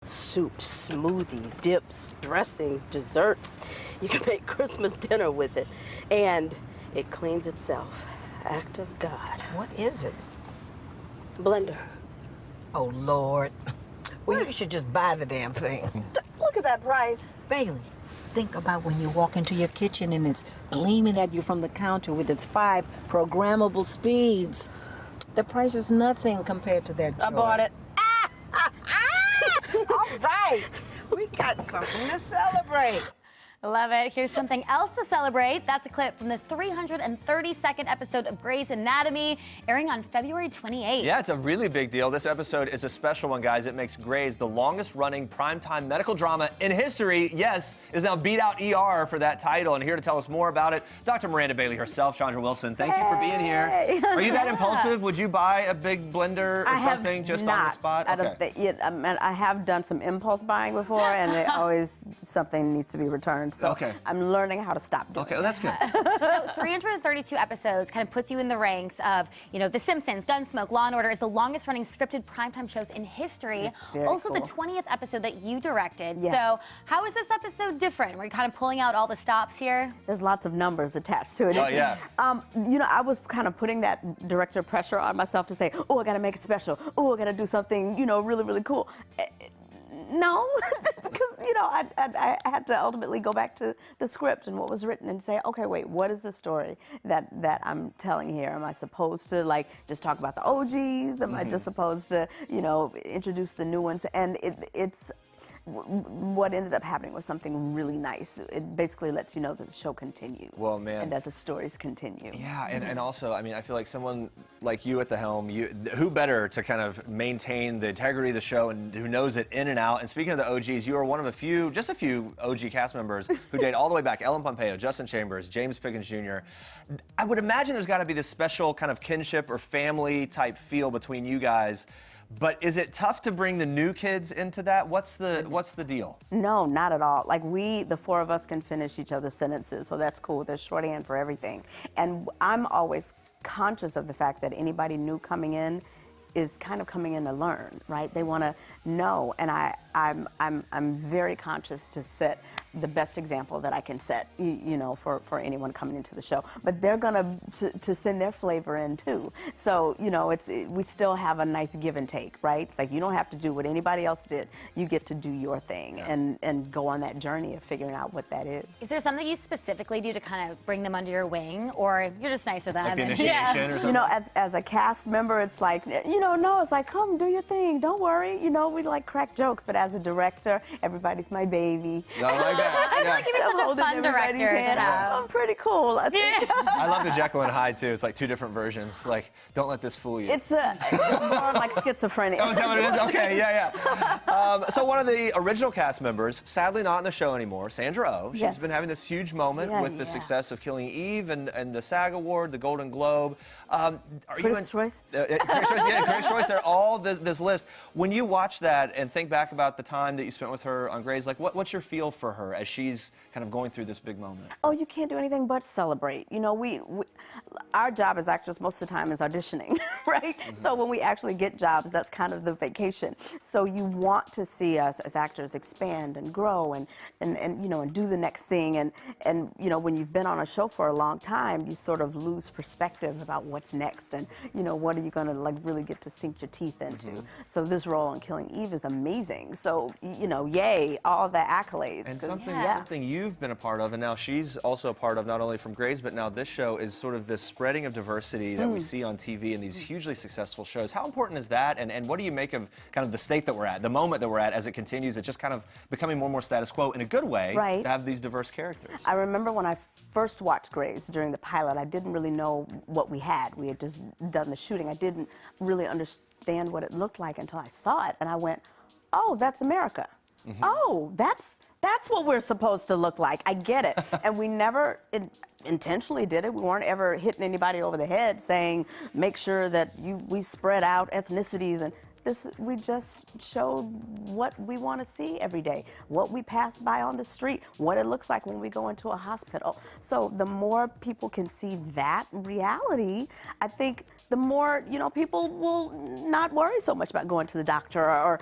Soups, smoothies, dips, dressings, desserts. You can make Christmas dinner with it. And it cleans itself. Act of God. What is it? Blender. Oh, Lord. Well, you should just buy the damn thing. Look at that price. Bailey, think about when you walk into your kitchen and it's gleaming at you from the counter with its 5 programmable speeds. The price is nothing compared to that joy. I bought it. All right. We got something to celebrate. Love it. Here's something else to celebrate. That's a clip from the 332nd episode of Grey's Anatomy, airing on February 28th. Yeah, it's a really big deal. This episode is a special one, guys. It makes Grey's the longest-running primetime medical drama in history. Yes, is now beat out ER for that title. And here to tell us more about it, Dr. Miranda Bailey herself, Chandra Wilson. Thank you for being here. Are you that impulsive? Would you buy a big blender or something just on the spot? I have done some impulse buying before, and it always something needs to be returned. So I'm learning how to stop doing well, that's good. So 332 episodes kind of puts you in the ranks of, The Simpsons, Gunsmoke, Law & Order is the longest-running scripted primetime shows in history. Also, the 20th episode that you directed. Yes. So how is this episode different? We're kind of pulling out all the stops here. There's lots of numbers attached to it. Oh, yeah. I was kind of putting that director pressure on myself to say, oh, I got to make it special. Oh, I got to do something, really, really cool. No, because, I had to ultimately go back to the script and what was written and say, okay, wait, what is the story that I'm telling here? Am I supposed to, just talk about the OGs? Am I just supposed to, introduce the new ones? And it's what ended up happening was something really nice. It basically lets you know that the show continues. Well, man. And that the stories continue. Yeah, and also, I feel like someone like you at the helm, who better to kind of maintain the integrity of the show and who knows it in and out. And speaking of the OGs, you are one of just a few OG cast members who date all the way back. Ellen Pompeo, Justin Chambers, James Pickens Jr. I would imagine there's got to be this special kind of kinship or family type feel between you guys. But is it tough to bring the new kids into that? What's the deal? No, not at all. The 4 of us can finish each other's sentences, so that's cool. There's shorthand for everything. And I'm always conscious of the fact that anybody new coming in is kind of coming in to learn, right? They want to know, and I'm very conscious to set the best example that I can set, for anyone coming into the show. But they're gonna to send their flavor in too. So we still have a nice give and take, right? It's like you don't have to do what anybody else did. You get to do your thing and go on that journey of figuring out what that is. Is there something you specifically do to kind of bring them under your wing, or you're just nice with them? Like the initiation or something? As a cast member, it's like no, it's like come do your thing. Don't worry. We crack jokes, but as a director, everybody's my baby. I feel like you'd be such a fun director to have. I'm pretty cool, I think. I love the Jekyll and Hyde, too. It's like 2 different versions. Like, don't let this fool you. It's more like schizophrenia. Oh, is that what it is? Okay, yeah. So one of the original cast members, sadly not in the show anymore, Sandra Oh. She's been having this huge moment with the success of Killing Eve and the SAG Award, the Golden Globe. Critics' Choice? Critics' Choice. They're all this list. When you watch that and think back about the time that you spent with her on Grey's, what's your feel for her as she's kind of going through this big moment? Oh, you can't do anything but celebrate. Our job as actors most of the time is auditioning, right? So when we actually get jobs, that's kind of the vacation. So you want to see us as actors expand and grow and do the next thing. And when you've been on a show for a long time, you sort of lose perspective about what's next and what are you going to really get to sink your teeth into. So this role on Killing Eve is amazing. So yay, all the accolades. And something you've been a part of, and now she's also a part of, not only from Grey's, but now this show, is sort of this spreading of diversity that we see on TV in these hugely successful shows. How important is that, and what do you make of kind of the state that we're at, the moment that we're at, as it continues, it's just kind of becoming more and more status quo in a good way to have these diverse characters? I remember when I first watched Grey's during the pilot, I didn't really know what we had. We had just done the shooting. I didn't really understand what it looked like until I saw it, and I went, oh, that's America. Oh, that's what we're supposed to look like. I get it. And we never intentionally did it. We weren't ever hitting anybody over the head saying, make sure that we spread out ethnicities. And we just showed what we want to see every day, what we pass by on the street, what it looks like when we go into a hospital. So the more people can see that reality, I think the more, people will not worry so much about going to the doctor or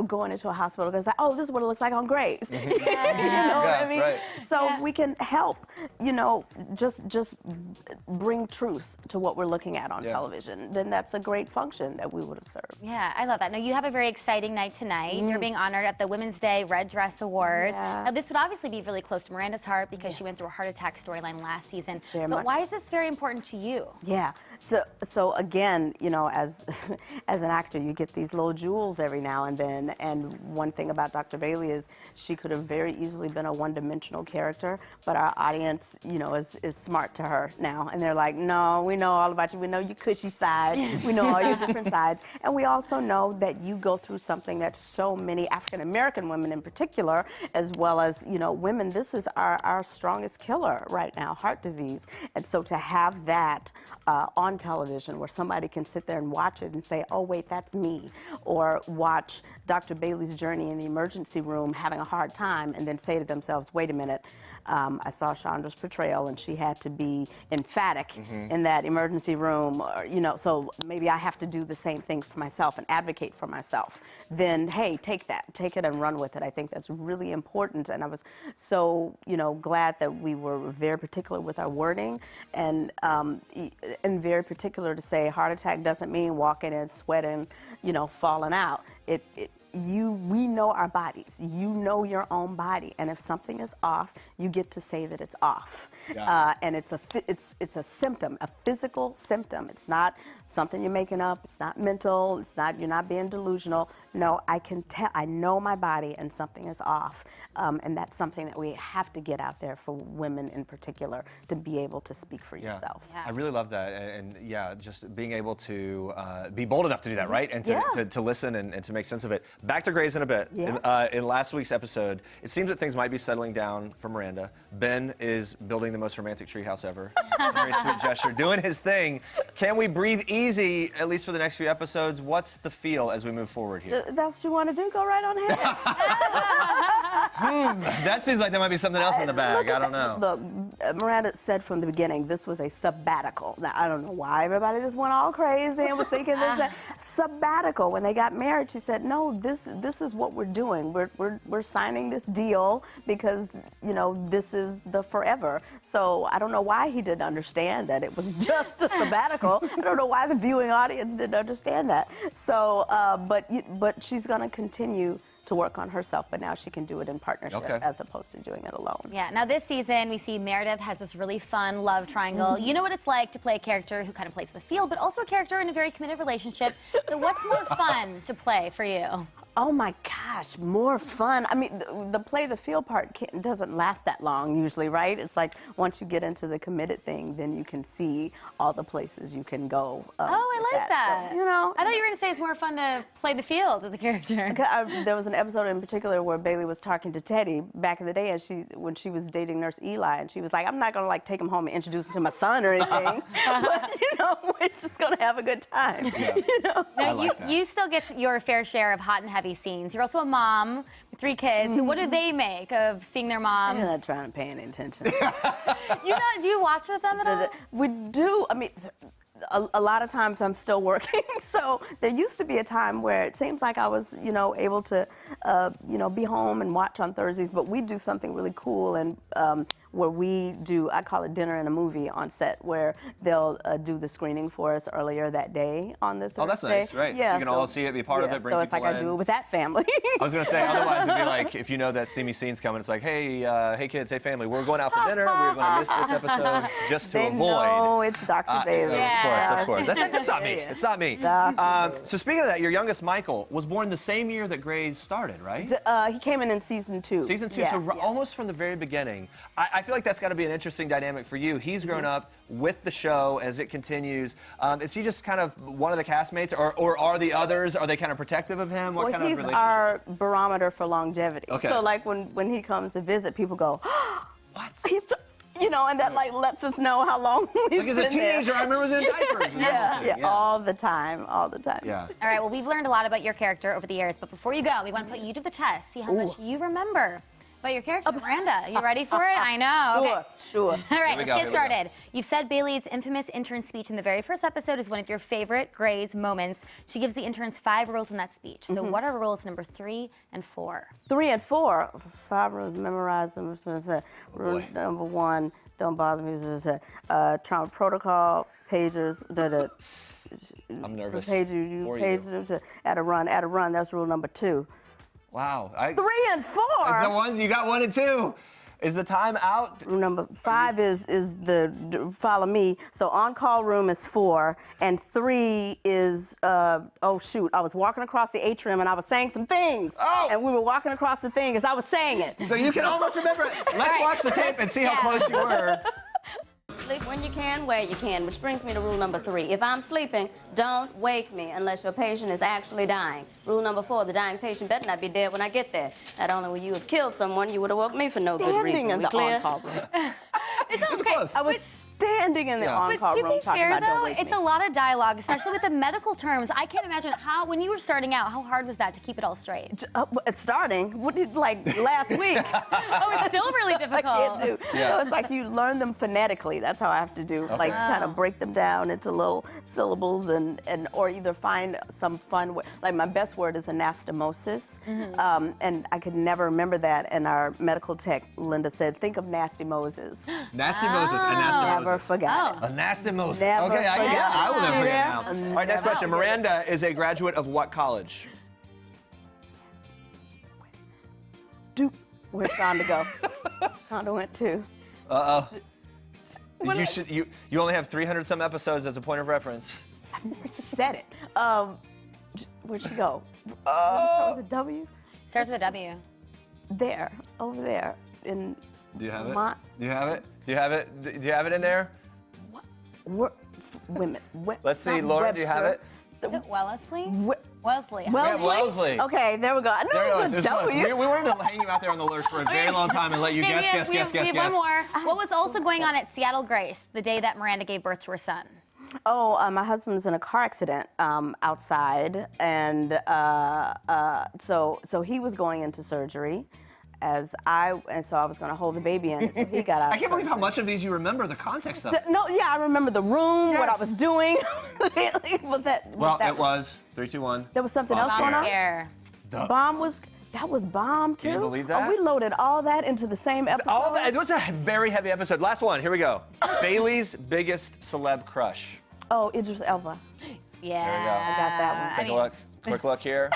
going into a hospital because, oh, this is what it looks like on Grey's. You know what I mean? Right. So we can help, just bring truth to what we're looking at on television. Then that's a great function that we would have served. Yeah, I love that. Now, you have a very exciting night tonight. You're being honored at the Women's Day Red Dress Awards. Yeah. Now, this would obviously be really close to Miranda's heart because she went through a heart attack storyline last season. Very but much. why is this very important to you? Yeah. So again, as an actor, you get these little jewels every now and then. And one thing about Dr. Bailey is she could have very easily been a one-dimensional character, but our audience, is smart to her now. And they're like, no, we know all about you. We know your cushy side. We know all your different sides. And we also know that you go through something that so many African-American women in particular, as well as, women, this is our strongest killer right now, heart disease. And so to have that on television where somebody can sit there and watch it and say, oh, wait, that's me. Or watch Dr. Bailey's journey in the emergency room having a hard time and then say to themselves, wait a minute, I saw Chandra's portrayal and she had to be emphatic in that emergency room, or, so maybe I have to do the same thing for myself and advocate for myself. Then, hey, take it and run with it. I think that's really important. And I was so, glad that we were very particular with our wording and very particular to say heart attack doesn't mean walking and sweating, falling out. We know our bodies. You know your own body, and if something is off, you get to say that it's off. Yeah. And it's a symptom, a physical symptom. It's not something you're making up. It's not mental. You're not being delusional. No, I can tell. I know my body, and something is off. And that's something that we have to get out there for women in particular to be able to speak for yourself. I really love that, and just being able to be bold enough to do that, right? And to listen and to make sense of it. Back to Grey's in a bit. Yeah. In last week's episode, it seems that things might be settling down for Miranda. Ben is building the most romantic treehouse ever. It's a very sweet gesture, doing his thing. Can we breathe easy, at least for the next few episodes? What's the feel as we move forward here? That's what you want to do? Go right on ahead. That seems like there might be something else in the bag. I don't know. Look, Miranda said from the beginning this was a sabbatical. Now, I don't know why everybody just went all crazy and was thinking this sabbatical. When they got married, she said, no, this is what we're doing. We're signing this deal because, this is the forever. So I don't know why he didn't understand that it was just a sabbatical. I don't know why the viewing audience didn't understand that. So, but she's going to continue to work on herself, but now she can do it in partnership as opposed to doing it alone. Yeah, now this season we see Meredith has this really fun love triangle. You know what it's like to play a character who kind of plays the field, but also a character in a very committed relationship. So what's more fun to play for you? Oh my gosh, more fun. I mean, the play the field part doesn't last that long usually, right? It's like once you get into the committed thing, then you can see all the places you can go. Oh, I like that. So, I thought you were going to say it's more fun to play the field as a character. There was an episode in particular where Bailey was talking to Teddy back in the day, and when she was dating Nurse Eli, and she was like, I'm not going to take him home and introduce him to my son or anything, but we're just going to have a good time. Yeah. Now, you still get your fair share of hot and heavy scenes. You're also a mom with 3 kids. So what do they make of seeing their mom? You're not trying to pay any attention. Do you watch with them at all? We do. I mean, a lot of times I'm still working. So there used to be a time where it seems like I was, able to, be home and watch on Thursdays. But we do something really cool and where we do, I call it dinner and a movie on set, where they'll do the screening for us earlier that day on the Thursday. Oh, that's nice, right? Yeah, you can all see it, be part of it, bring so it's people like I do it with that family. I was going to say, otherwise it'd be like, if you know that steamy scene's coming, it's like, hey kids, hey family, we're going out for dinner, we're going to miss this episode just to avoid. No, it's Dr. Bailey. Of course. That's not me. It's not me. So speaking of that, your youngest, Michael, was born the same year that Grey's started, right? He came in season 2. Season 2, almost from the very beginning. I feel like that's got to be an interesting dynamic for you. He's grown up with the show as it continues. Is he just kind of one of the castmates, or are the others, are they kind of protective of him? What kind of relationship? He's our barometer for longevity. Okay. So like when he comes to visit, people go, what? You know, and that like lets us know how long we've Like as a been there. teenager, I remember I was in diapers. and everything. Yeah, all the time, all the time. Yeah. All right, well, we've learned a lot about your character over the years, but before you go, we want to put you to the test, see how much you remember about your character. Miranda, you ready for it? I know. Sure, Okay. sure. All right, we let's go, get here we go. started. You've said Bailey's infamous intern speech in the very first episode is one of your favorite Grey's moments. She gives the interns 5 rules in that speech. So what are rules number 3 and 4? 3 and 4, 5 rules, memorize them. Rule number 1, don't bother me. Trauma protocol, pagers, I'm nervous. page you for page you. them to at a run. That's rule number 2. Wow. 3 and 4. The ones you got 1 and 2. Is the time out? Rule number 5 is the follow me. So on call room is 4, and 3 is oh shoot, I was walking across the atrium and I was saying some things. Oh. And we were walking across the thing as I was saying it. So you can almost remember it. Let's right. watch the tape and see how close you were. Sleep when you can, where you can, which brings me to rule number 3. If I'm sleeping, don't wake me unless your patient is actually dying. Rule number 4, the dying patient better not be dead when I get there. Not only will you have killed someone, you would have woke me for no good Standing reason. in We the clear? on-call room. It's close. I was standing in the Yeah. on-call But to room be talking fair, about don't though, wake it's me. a lot of dialogue, especially with the medical terms. I can't imagine how, when you were starting out, how hard was that to keep it all straight? It's starting. What did like last week? Oh, it's still really I difficult. can't do. Yeah. So it's like you learn them phonetically. That's how I have to do. Like kind of break them down into little syllables and or either find some fun way. Like my best word is anastomosis, and I could never remember that. And our medical tech Linda said, think of nasty Moses. Nasty Moses. A nasty Never Moses. forgot it. A nasty Moses. Never Okay, I forgot. will never See forget there? now. All right, next question. Miranda is a graduate of what college? Duke. Where'd Shonda go? Shonda went to. You only have 300 some episodes as a point of reference. Said it. Where'd she go? Start with a W? Starts with a W. There, over there, in Do you have it? Mon- Do you have it? Do you have it? Do you have it in there? women. Let's see, not Laura, do you have it? So, Wellesley? we- Wellesley. Yeah, Wellesley. Okay, there we go. I know There it it was. was It a was close. W. We wanted to hang you out there on the lurch for a very long time and let you guess. We have one more. What was also going on at Seattle Grace the day that Miranda gave birth to her son? Oh, my husband was in a car accident outside, and so he was going into surgery, and so I was going to hold the baby in until he got out. I can't believe how much of these you remember, the context of. No, yeah, I remember the room, what I Yes. was doing. Well, it was 3, 2, 1. There was something Bomb else going on? Scare. That was bomb too. you believe that? Oh, we loaded all that into the same episode. All that, it was a very heavy episode. Last one, here we go. Bailey's biggest celeb crush. Oh, Idris Elba. Yeah. There we go. I got that one. Take a look. Quick look here.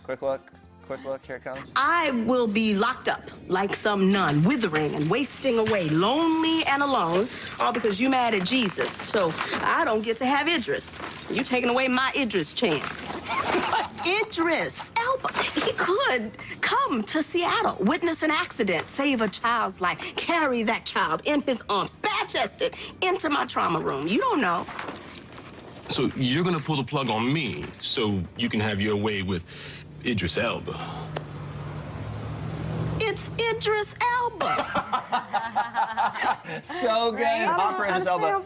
Quick look. Quick look. Here it comes. I will be locked up like some nun, withering and wasting away, lonely and alone, all because you mad at Jesus. So I don't get to have Idris. You taking away my Idris chance. But Idris Elba, he could come to Seattle, witness an accident, save a child's life, carry that child in his arms, bare-chested, into my trauma room. You don't know. So you're gonna pull the plug on me so you can have your way with Idris Elba. It's Idris Elba. So good. Hot for Idris Elba.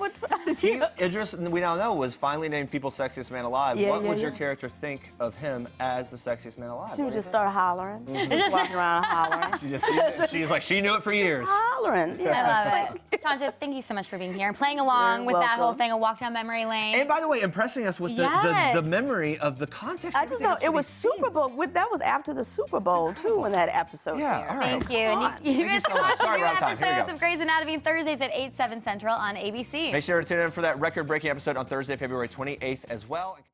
Yeah. Idris, we now know, was finally named People's Sexiest Man Alive. Yeah, what yeah, would your yeah. character think of him as the sexiest man alive? She What would do you just start hollering. Just walking around hollering. she's like, she knew it for years. Hollering. Yeah. I love it. Chandra, thank you so much for being here and playing along You're with that whole welcome. thing, a walk down memory lane. And by the way, impressing us with Yes. the memory of the context. I and just everything. know It's it for was these Super Bowl. scenes. That was after the Super Bowl too, when that episode. Yeah, aired. all right. Thank you. And Come you Thank you guys so can much. watch the Sorry, new we're out of time. Here we episodes go. of Grey's Anatomy Thursdays at 8, 7 Central on ABC. Make sure to tune in for that record-breaking episode on Thursday, February 28th as well.